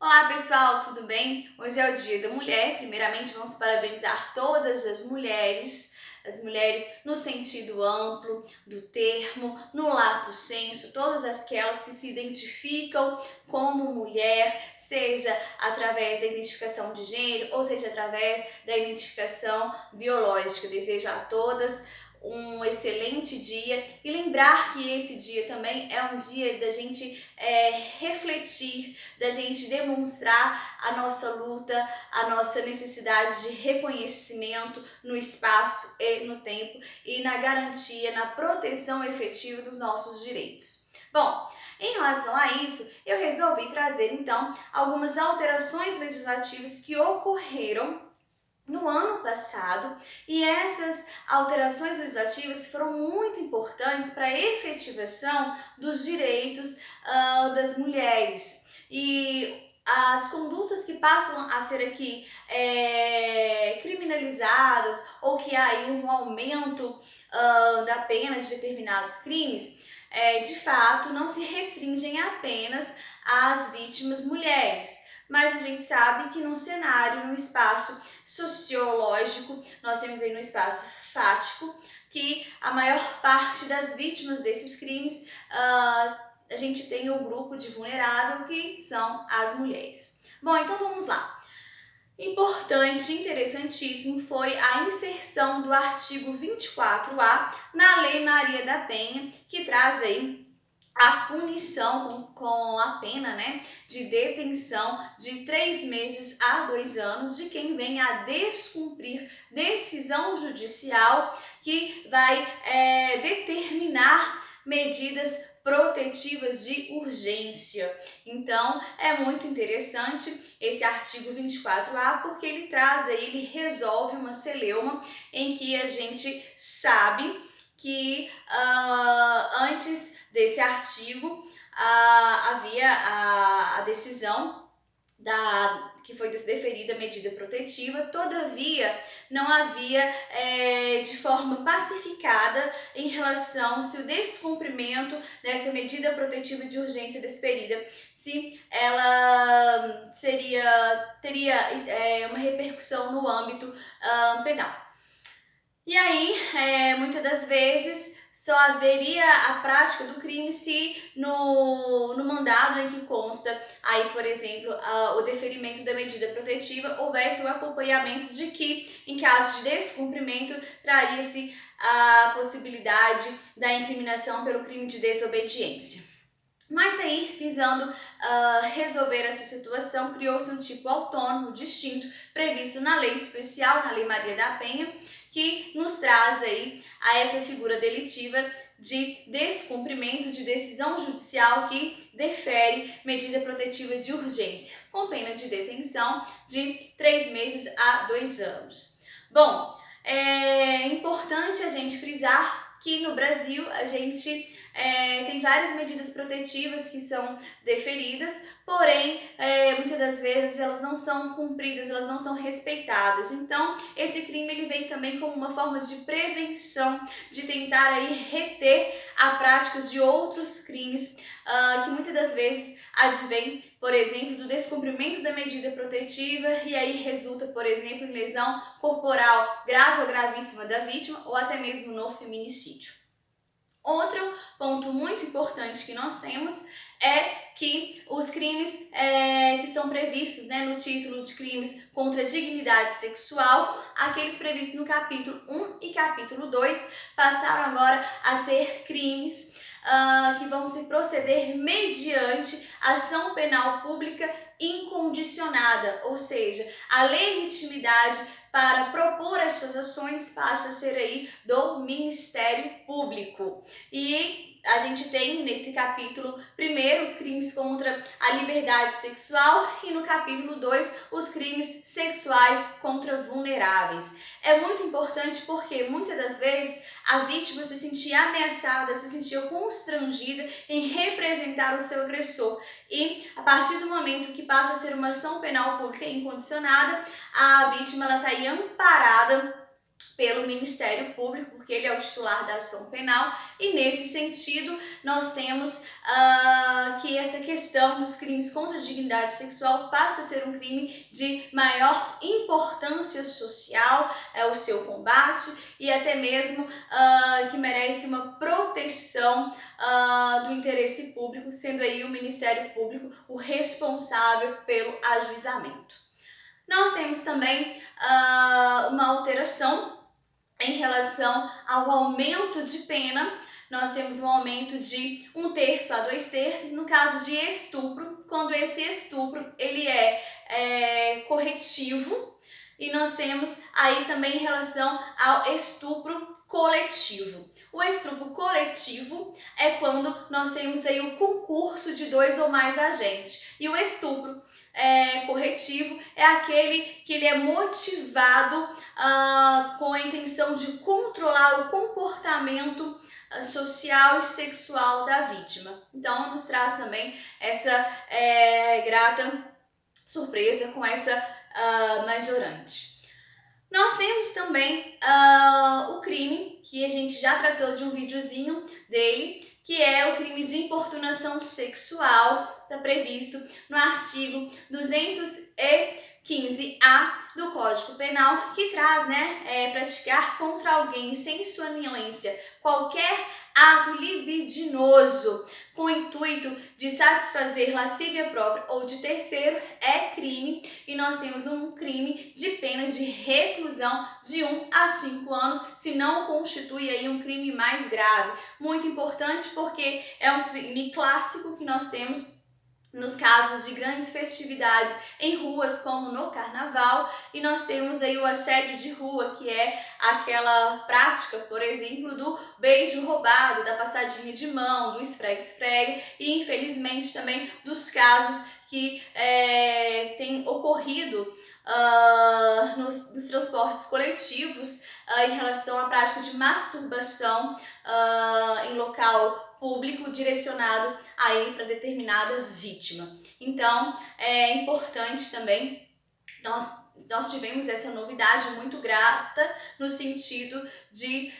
Olá pessoal, tudo bem? Hoje é o Dia da Mulher. Primeiramente, vamos parabenizar todas as mulheres no sentido amplo do termo, no lato sensu, todas aquelas que se identificam como mulher, seja através da identificação de gênero ou seja através da identificação biológica. Desejo a todas um excelente dia e lembrar que esse dia também é um dia da gente refletir, da gente demonstrar a nossa luta, a nossa necessidade de reconhecimento no espaço e no tempo e na garantia, na proteção efetiva dos nossos direitos. Bom, em relação a isso, eu resolvi trazer então algumas alterações legislativas que ocorreram no ano passado, e essas alterações legislativas foram muito importantes para a efetivação dos direitos das mulheres. E as condutas que passam a ser aqui criminalizadas ou que há aí um aumento da pena de determinados crimes, de fato não se restringem apenas às vítimas mulheres. Mas a gente sabe que no cenário, no espaço sociológico, nós temos aí no espaço fático, que a maior parte das vítimas desses crimes, a gente tem o grupo de vulnerável, que são as mulheres. Bom, então vamos lá. Importante, interessantíssimo foi a inserção do artigo 24A na Lei Maria da Penha, que traz aí a punição com a pena, de detenção de 3 meses a 2 anos de quem vem a descumprir decisão judicial que vai determinar medidas protetivas de urgência. Então, é muito interessante esse artigo 24A, porque ele traz aí, ele resolve uma celeuma em que a gente sabe que antes desse artigo havia a decisão que foi deferida a medida protetiva, todavia não havia de forma pacificada em relação se o descumprimento dessa medida protetiva de urgência desferida, se ela teria uma repercussão no âmbito penal. E aí, muitas das vezes, só haveria a prática do crime se no mandado em que consta aí, por exemplo, o deferimento da medida protetiva, houvesse o acompanhamento de que, em caso de descumprimento, traria-se a possibilidade da incriminação pelo crime de desobediência. Mas aí, visando resolver essa situação, criou-se um tipo autônomo, distinto, previsto na lei especial, na Lei Maria da Penha, que nos traz aí a essa figura delitiva de descumprimento de decisão judicial que defere medida protetiva de urgência, com pena de detenção de 3 meses a 2 anos. Bom, é importante a gente frisar que no Brasil a gente tem várias medidas protetivas que são deferidas, porém, muitas das vezes elas não são cumpridas, elas não são respeitadas. Então, esse crime ele vem também como uma forma de prevenção, de tentar aí reter a práticas de outros crimes que muitas das vezes advém, por exemplo, do descumprimento da medida protetiva e aí resulta, por exemplo, em lesão corporal grave ou gravíssima da vítima ou até mesmo no feminicídio. Outro ponto muito importante que nós temos é que os crimes que estão previstos no título de crimes contra a dignidade sexual, aqueles previstos no capítulo 1 e capítulo 2, passaram agora a ser crimes que vão se proceder mediante ação penal pública incondicionada, ou seja, a legitimidade para propor essas ações passa a ser aí do Ministério Público. E a gente tem nesse capítulo, primeiro, os crimes contra a liberdade sexual e no capítulo 2, os crimes sexuais contra vulneráveis. É muito importante porque muitas das vezes a vítima se sentia ameaçada, se sentia constrangida em representar o seu agressor. E a partir do momento que passa a ser uma ação penal pública incondicionada, a vítima está aí amparada pelo Ministério Público, porque ele é o titular da ação penal, e nesse sentido nós temos que essa questão dos crimes contra a dignidade sexual passa a ser um crime de maior importância social, o seu combate, e até mesmo que merece uma proteção do interesse público, sendo aí o Ministério Público o responsável pelo ajuizamento. Nós temos também uma alteração em relação ao aumento de pena. Nós temos um aumento de 1/3 a 2/3 no caso de estupro, quando esse estupro ele é corretivo, e nós temos aí também em relação ao estupro coletivo. O estupro coletivo é quando nós temos aí o concurso de 2 ou mais agentes, e o estupro corretivo é aquele que ele é motivado com a intenção de controlar o comportamento social e sexual da vítima. Então, nos traz também essa grata surpresa com essa majorante. Nós temos também o crime, que a gente já tratou de um videozinho dele, que é o crime de importunação sexual, está previsto no artigo 215-A do Código Penal, que traz, praticar contra alguém sem sua anuência qualquer ato libidinoso com o intuito de satisfazer lascívia própria ou de terceiro é crime, e nós temos um crime de pena de reclusão de 1 a 5 anos, se não constitui aí um crime mais grave. Muito importante porque é um crime clássico que nós temos nos casos de grandes festividades em ruas, como no carnaval, e nós temos aí o assédio de rua, que é aquela prática, por exemplo, do beijo roubado, da passadinha de mão, do esfregue-esfregue, e infelizmente também dos casos que têm ocorrido nos transportes coletivos em relação à prática de masturbação em local público direcionado aí para determinada vítima. Então, é importante também, nós tivemos essa novidade muito grata no sentido de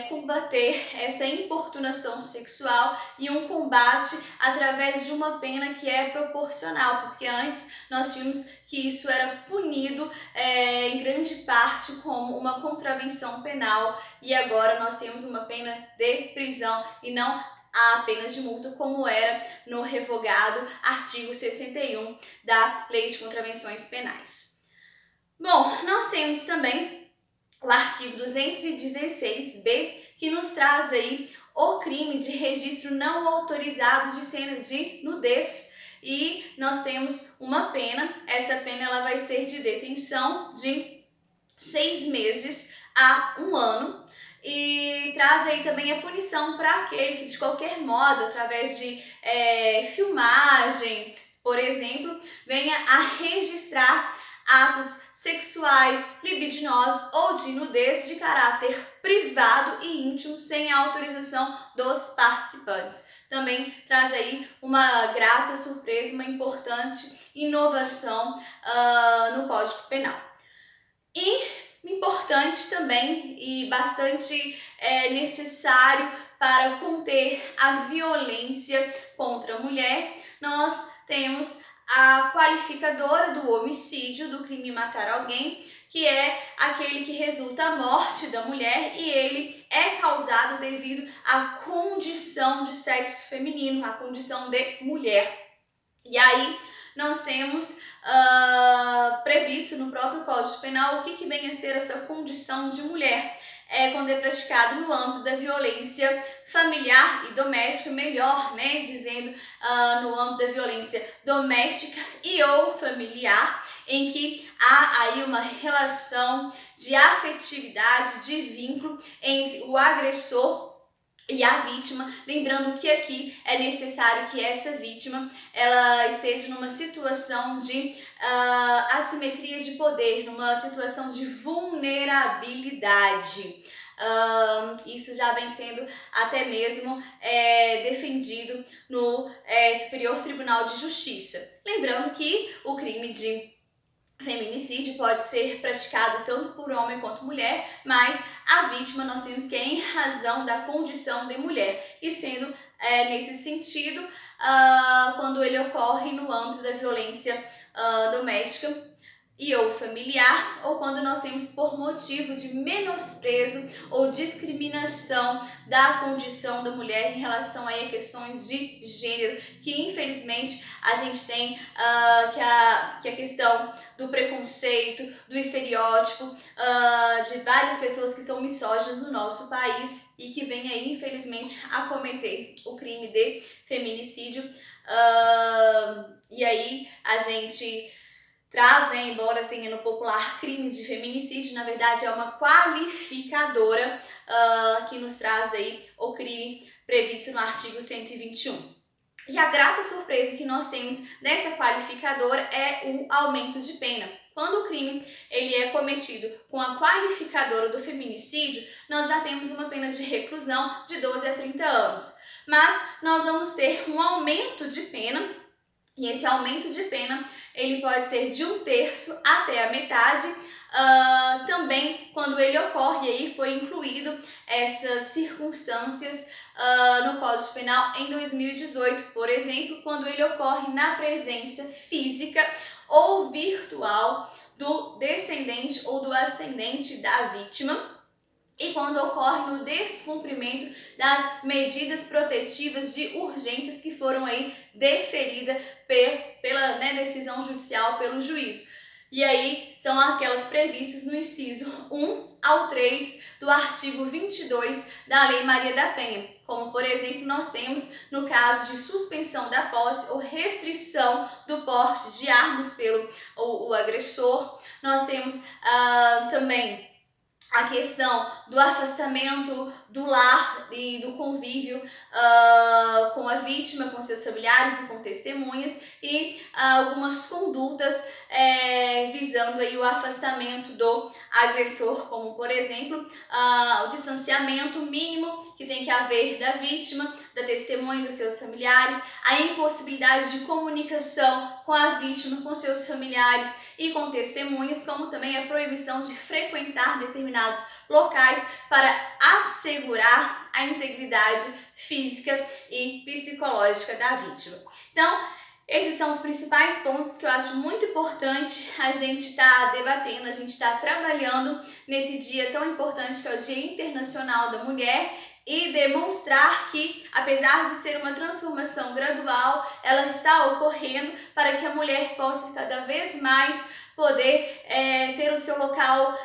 combater essa importunação sexual e um combate através de uma pena que é proporcional, porque antes nós tínhamos que isso era punido em grande parte como uma contravenção penal, e agora nós temos uma pena de prisão e não a pena de multa, como era no revogado artigo 61 da Lei de Contravenções Penais. Bom, nós temos também o artigo 216-B, que nos traz aí o crime de registro não autorizado de cena de nudez, e nós temos uma pena, essa pena ela vai ser de detenção de 6 meses a 1 ano, e traz aí também a punição para aquele que de qualquer modo, através de filmagem, por exemplo, venha a registrar atos sexuais, libidinosos ou de nudez de caráter privado e íntimo sem a autorização dos participantes. Também traz aí uma grata surpresa, uma importante inovação no Código Penal. E importante também e bastante necessário para conter a violência contra a mulher, nós temos a qualificadora do homicídio, do crime matar alguém, que é aquele que resulta a morte da mulher e ele é causado devido à condição de sexo feminino, à condição de mulher. E aí nós temos previsto no próprio Código Penal o que vem a ser essa condição de mulher. Quando é praticado no âmbito da violência familiar e doméstica, melhor, dizendo no âmbito da violência doméstica e ou familiar, em que há aí uma relação de afetividade, de vínculo entre o agressor e a vítima, lembrando que aqui é necessário que essa vítima ela esteja numa situação de assimetria de poder, numa situação de vulnerabilidade. Isso já vem sendo até mesmo defendido no Superior Tribunal de Justiça. Lembrando que o crime de Feminicídio pode ser praticado tanto por homem quanto mulher, mas a vítima nós temos que é em razão da condição de mulher, e sendo nesse sentido, quando ele ocorre no âmbito da violência doméstica e ou familiar, ou quando nós temos por motivo de menosprezo ou discriminação da condição da mulher em relação aí a questões de gênero, que infelizmente a gente tem que a questão do preconceito, do estereótipo, de várias pessoas que são misóginas no nosso país e que vêm aí infelizmente a cometer o crime de feminicídio. E aí a gente traz, né, embora tenha no popular crime de feminicídio, na verdade é uma qualificadora que nos traz aí o crime previsto no artigo 121. E a grata surpresa que nós temos nessa qualificadora é o aumento de pena. Quando o crime ele é cometido com a qualificadora do feminicídio, nós já temos uma pena de reclusão de 12 a 30 anos. Mas nós vamos ter um aumento de pena, e esse aumento de pena ele pode ser de 1/3 até a metade, também quando ele ocorre, e aí foi incluído essas circunstâncias no Código Penal em 2018, por exemplo, quando ele ocorre na presença física ou virtual do descendente ou do ascendente da vítima, e quando ocorre no descumprimento das medidas protetivas de urgências que foram aí deferidas pela decisão judicial pelo juiz. E aí são aquelas previstas no inciso 1 ao 3 do artigo 22 da Lei Maria da Penha, como por exemplo nós temos no caso de suspensão da posse ou restrição do porte de armas pelo o agressor. Nós temos também a questão do afastamento do lar e do convívio com a vítima, com seus familiares e com testemunhas, e algumas condutas visando aí o afastamento do agressor, como por exemplo o distanciamento mínimo que tem que haver da vítima, da testemunha e dos seus familiares, a impossibilidade de comunicação com a vítima, com seus familiares e com testemunhas, como também a proibição de frequentar determinados locais para assegurar a integridade física e psicológica da vítima. Então, esses são os principais pontos que eu acho muito importante a gente estar debatendo, a gente estar trabalhando nesse dia tão importante que é o Dia Internacional da Mulher, e demonstrar que, apesar de ser uma transformação gradual, ela está ocorrendo para que a mulher possa cada vez mais poder ter o seu local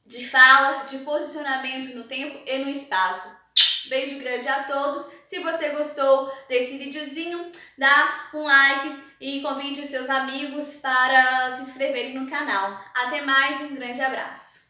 de fala, de posicionamento no tempo e no espaço. Beijo grande a todos. Se você gostou desse videozinho, dá um like e convide os seus amigos para se inscreverem no canal. Até mais, um grande abraço.